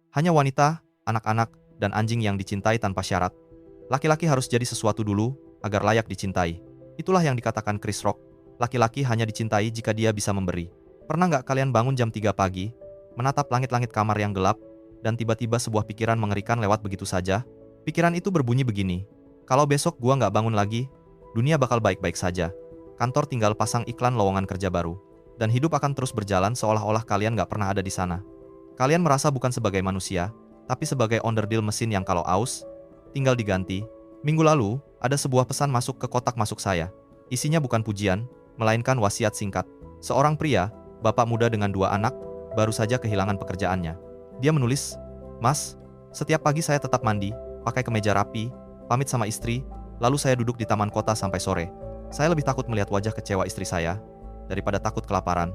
Hanya wanita, anak-anak, dan anjing yang dicintai tanpa syarat. Laki-laki harus jadi sesuatu dulu, agar layak dicintai. Itulah yang dikatakan Chris Rock. Laki-laki hanya dicintai jika dia bisa memberi. Pernah nggak kalian bangun jam 3 pagi, menatap langit-langit kamar yang gelap, dan tiba-tiba sebuah pikiran mengerikan lewat begitu saja? Pikiran itu berbunyi begini. Kalau besok gua nggak bangun lagi, dunia bakal baik-baik saja. Kantor tinggal pasang iklan lowongan kerja baru. Dan hidup akan terus berjalan seolah-olah kalian nggak pernah ada di sana. Kalian merasa bukan sebagai manusia, tapi sebagai onderdil mesin yang kalau aus, tinggal diganti. Minggu lalu, ada sebuah pesan masuk ke kotak masuk saya. Isinya bukan pujian, melainkan wasiat singkat. Seorang pria, bapak muda dengan 2 anak, baru saja kehilangan pekerjaannya. Dia menulis, "Mas, setiap pagi saya tetap mandi, pakai kemeja rapi, pamit sama istri, lalu saya duduk di taman kota sampai sore. Saya lebih takut melihat wajah kecewa istri saya, daripada takut kelaparan.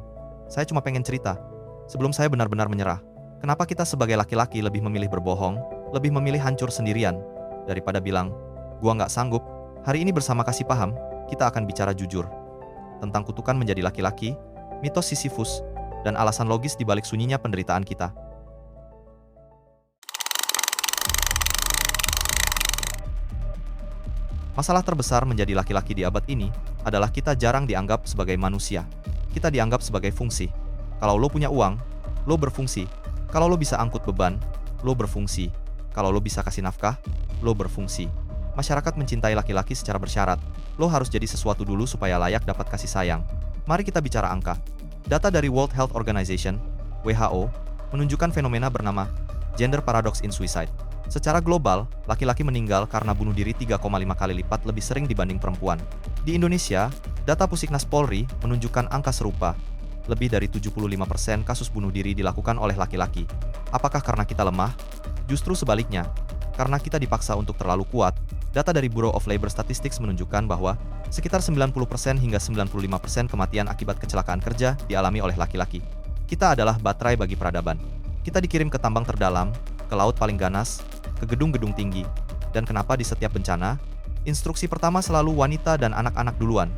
Saya cuma pengen cerita, sebelum saya benar-benar menyerah. Kenapa kita sebagai laki-laki lebih memilih berbohong, lebih memilih hancur sendirian, daripada bilang, gua nggak sanggup." Hari ini bersama Kasih Paham, kita akan bicara jujur tentang kutukan menjadi laki-laki, mitos Sisyphus, dan alasan logis di balik sunyinya penderitaan kita. Masalah terbesar menjadi laki-laki di abad ini adalah kita jarang dianggap sebagai manusia. Kita dianggap sebagai fungsi. Kalau lo punya uang, lo berfungsi. Kalau lo bisa angkut beban, lo berfungsi. Kalau lo bisa kasih nafkah, lo berfungsi. Masyarakat mencintai laki-laki secara bersyarat. Lo harus jadi sesuatu dulu supaya layak dapat kasih sayang. Mari kita bicara angka. Data dari World Health Organization, WHO, menunjukkan fenomena bernama gender paradox in suicide. Secara global, laki-laki meninggal karena bunuh diri 3,5 kali lipat lebih sering dibanding perempuan. Di Indonesia, data Pusiknas Polri menunjukkan angka serupa. Lebih dari 75% kasus bunuh diri dilakukan oleh laki-laki. Apakah karena kita lemah? Justru sebaliknya, karena kita dipaksa untuk terlalu kuat. Data dari Bureau of Labor Statistics menunjukkan bahwa sekitar 90% hingga 95% kematian akibat kecelakaan kerja dialami oleh laki-laki. Kita adalah baterai bagi peradaban. Kita dikirim ke tambang terdalam, ke laut paling ganas, ke gedung-gedung tinggi. Dan kenapa di setiap bencana, instruksi pertama selalu wanita dan anak-anak duluan?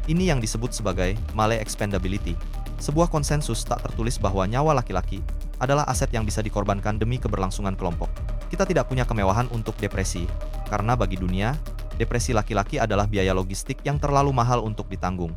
Ini yang disebut sebagai male expendability. Sebuah konsensus tak tertulis bahwa nyawa laki-laki adalah aset yang bisa dikorbankan demi keberlangsungan kelompok. Kita tidak punya kemewahan untuk depresi, karena bagi dunia, depresi laki-laki adalah biaya logistik yang terlalu mahal untuk ditanggung.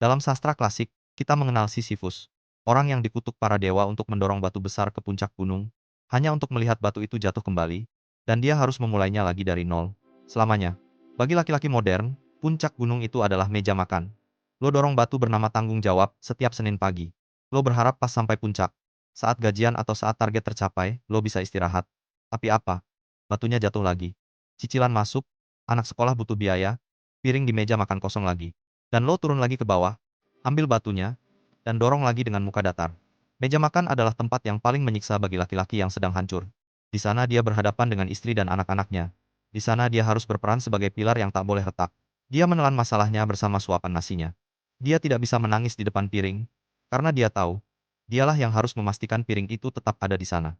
Dalam sastra klasik, kita mengenal Sisyphus, orang yang dikutuk para dewa untuk mendorong batu besar ke puncak gunung, hanya untuk melihat batu itu jatuh kembali, dan dia harus memulainya lagi dari nol, selamanya. Bagi laki-laki modern, puncak gunung itu adalah meja makan. Lo dorong batu bernama tanggung jawab setiap Senin pagi. Lo berharap pas sampai puncak, saat gajian atau saat target tercapai, lo bisa istirahat. Tapi apa? Batunya jatuh lagi. Cicilan masuk, anak sekolah butuh biaya, piring di meja makan kosong lagi. Dan lo turun lagi ke bawah, ambil batunya, dan dorong lagi dengan muka datar. Meja makan adalah tempat yang paling menyiksa bagi laki-laki yang sedang hancur. Di sana dia berhadapan dengan istri dan anak-anaknya. Di sana dia harus berperan sebagai pilar yang tak boleh retak. Dia menelan masalahnya bersama suapan nasinya. Dia tidak bisa menangis di depan piring, karena dia tahu, dialah yang harus memastikan piring itu tetap ada di sana.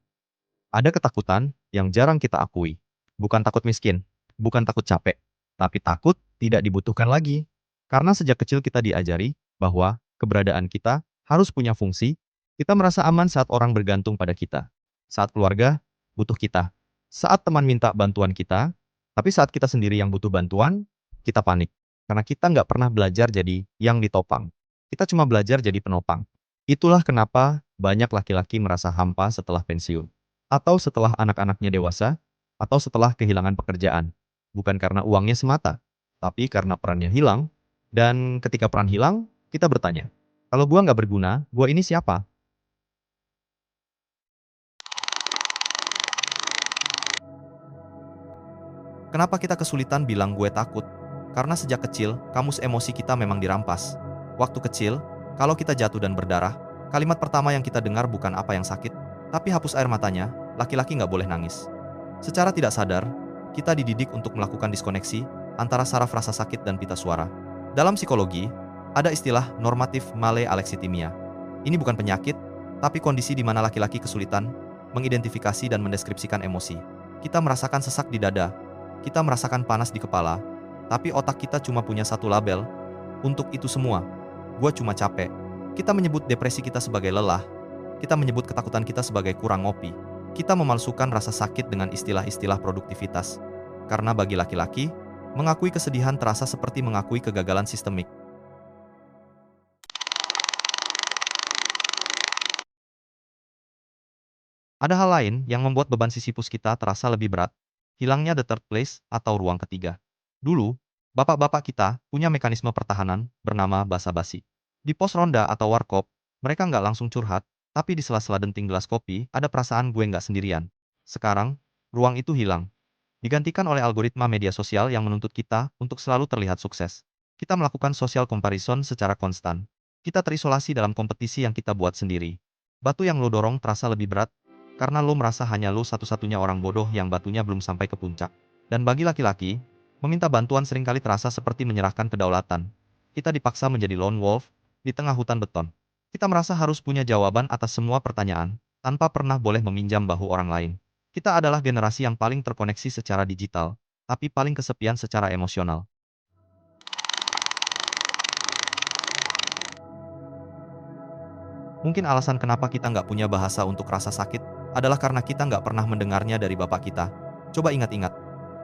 Ada ketakutan yang jarang kita akui. Bukan takut miskin, bukan takut capek, tapi takut tidak dibutuhkan lagi. Karena sejak kecil kita diajari bahwa keberadaan kita harus punya fungsi. Kita merasa aman saat orang bergantung pada kita. Saat keluarga butuh kita. Saat teman minta bantuan kita. Tapi saat kita sendiri yang butuh bantuan, kita panik. Karena kita nggak pernah belajar jadi yang ditopang. Kita cuma belajar jadi penopang. Itulah kenapa banyak laki-laki merasa hampa setelah pensiun. Atau setelah anak-anaknya dewasa, atau setelah kehilangan pekerjaan. Bukan karena uangnya semata, tapi karena perannya hilang. Dan ketika peran hilang, kita bertanya, kalau gua nggak berguna, gua ini siapa? Kenapa kita kesulitan bilang gue takut? Karena sejak kecil, kamus emosi kita memang dirampas. Waktu kecil, kalau kita jatuh dan berdarah, kalimat pertama yang kita dengar bukan apa yang sakit, tapi hapus air matanya, laki-laki nggak boleh nangis. Secara tidak sadar, kita dididik untuk melakukan diskoneksi antara saraf rasa sakit dan pita suara. Dalam psikologi, ada istilah normatif male alexithymia. Ini bukan penyakit, tapi kondisi di mana laki-laki kesulitan mengidentifikasi dan mendeskripsikan emosi. Kita merasakan sesak di dada, kita merasakan panas di kepala, tapi otak kita cuma punya satu label untuk itu semua. Gua cuma capek. Kita menyebut depresi kita sebagai lelah. Kita menyebut ketakutan kita sebagai kurang ngopi. Kita memalsukan rasa sakit dengan istilah-istilah produktivitas. Karena bagi laki-laki, mengakui kesedihan terasa seperti mengakui kegagalan sistemik. Ada hal lain yang membuat beban Sisyphus kita terasa lebih berat. Hilangnya the third place atau ruang ketiga. Dulu, bapak-bapak kita punya mekanisme pertahanan bernama basa-basi. Di pos ronda atau warkop, mereka nggak langsung curhat, tapi di sela-sela denting gelas kopi, ada perasaan gue nggak sendirian. Sekarang, ruang itu hilang. Digantikan oleh algoritma media sosial yang menuntut kita untuk selalu terlihat sukses. Kita melakukan social comparison secara konstan. Kita terisolasi dalam kompetisi yang kita buat sendiri. Batu yang lo dorong terasa lebih berat, karena lo merasa hanya lo satu-satunya orang bodoh yang batunya belum sampai ke puncak. Dan bagi laki-laki, meminta bantuan seringkali terasa seperti menyerahkan kedaulatan. Kita dipaksa menjadi lone wolf di tengah hutan beton. Kita merasa harus punya jawaban atas semua pertanyaan, tanpa pernah boleh meminjam bahu orang lain. Kita adalah generasi yang paling terkoneksi secara digital, tapi paling kesepian secara emosional. Mungkin alasan kenapa kita nggak punya bahasa untuk rasa sakit, adalah karena kita nggak pernah mendengarnya dari bapak kita. Coba ingat-ingat,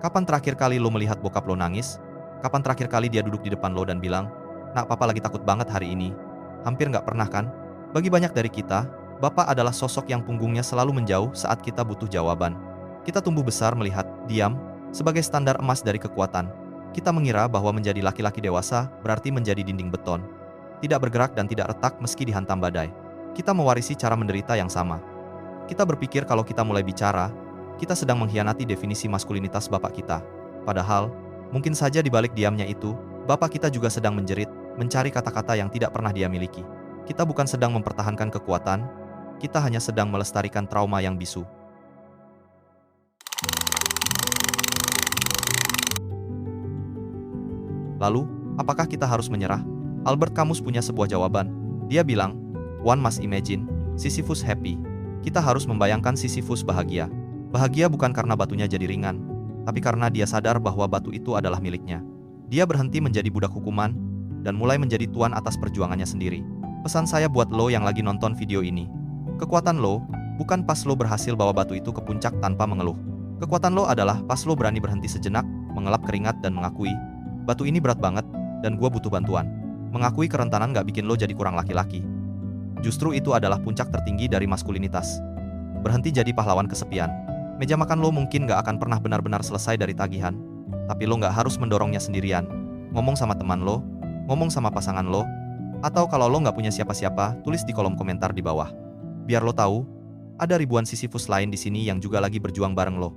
kapan terakhir kali lo melihat bokap lo nangis? Kapan terakhir kali dia duduk di depan lo dan bilang, "Nak, papa lagi takut banget hari ini." Hampir nggak pernah kan? Bagi banyak dari kita, bapak adalah sosok yang punggungnya selalu menjauh saat kita butuh jawaban. Kita tumbuh besar melihat diam sebagai standar emas dari kekuatan. Kita mengira bahwa menjadi laki-laki dewasa berarti menjadi dinding beton, tidak bergerak dan tidak retak meski dihantam badai. Kita mewarisi cara menderita yang sama. Kita berpikir kalau kita mulai bicara, kita sedang mengkhianati definisi maskulinitas bapak kita. Padahal, mungkin saja di balik diamnya itu, bapak kita juga sedang menjerit, mencari kata-kata yang tidak pernah dia miliki. Kita bukan sedang mempertahankan kekuatan, kita hanya sedang melestarikan trauma yang bisu. Lalu, apakah kita harus menyerah? Albert Camus punya sebuah jawaban. Dia bilang, "One must imagine Sisyphus happy." Kita harus membayangkan Sisyphus bahagia. Bahagia bukan karena batunya jadi ringan, tapi karena dia sadar bahwa batu itu adalah miliknya. Dia berhenti menjadi budak hukuman, dan mulai menjadi tuan atas perjuangannya sendiri. Pesan saya buat lo yang lagi nonton video ini. Kekuatan lo, bukan pas lo berhasil bawa batu itu ke puncak tanpa mengeluh. Kekuatan lo adalah pas lo berani berhenti sejenak, mengelap keringat dan mengakui, batu ini berat banget, dan gua butuh bantuan. Mengakui kerentanan gak bikin lo jadi kurang laki-laki. Justru itu adalah puncak tertinggi dari maskulinitas. Berhenti jadi pahlawan kesepian. Meja makan lo mungkin gak akan pernah benar-benar selesai dari tagihan, tapi lo gak harus mendorongnya sendirian. Ngomong sama teman lo, ngomong sama pasangan lo, atau kalau lo gak punya siapa-siapa, tulis di kolom komentar di bawah. Biar lo tahu, ada ribuan Sisyphus lain di sini yang juga lagi berjuang bareng lo.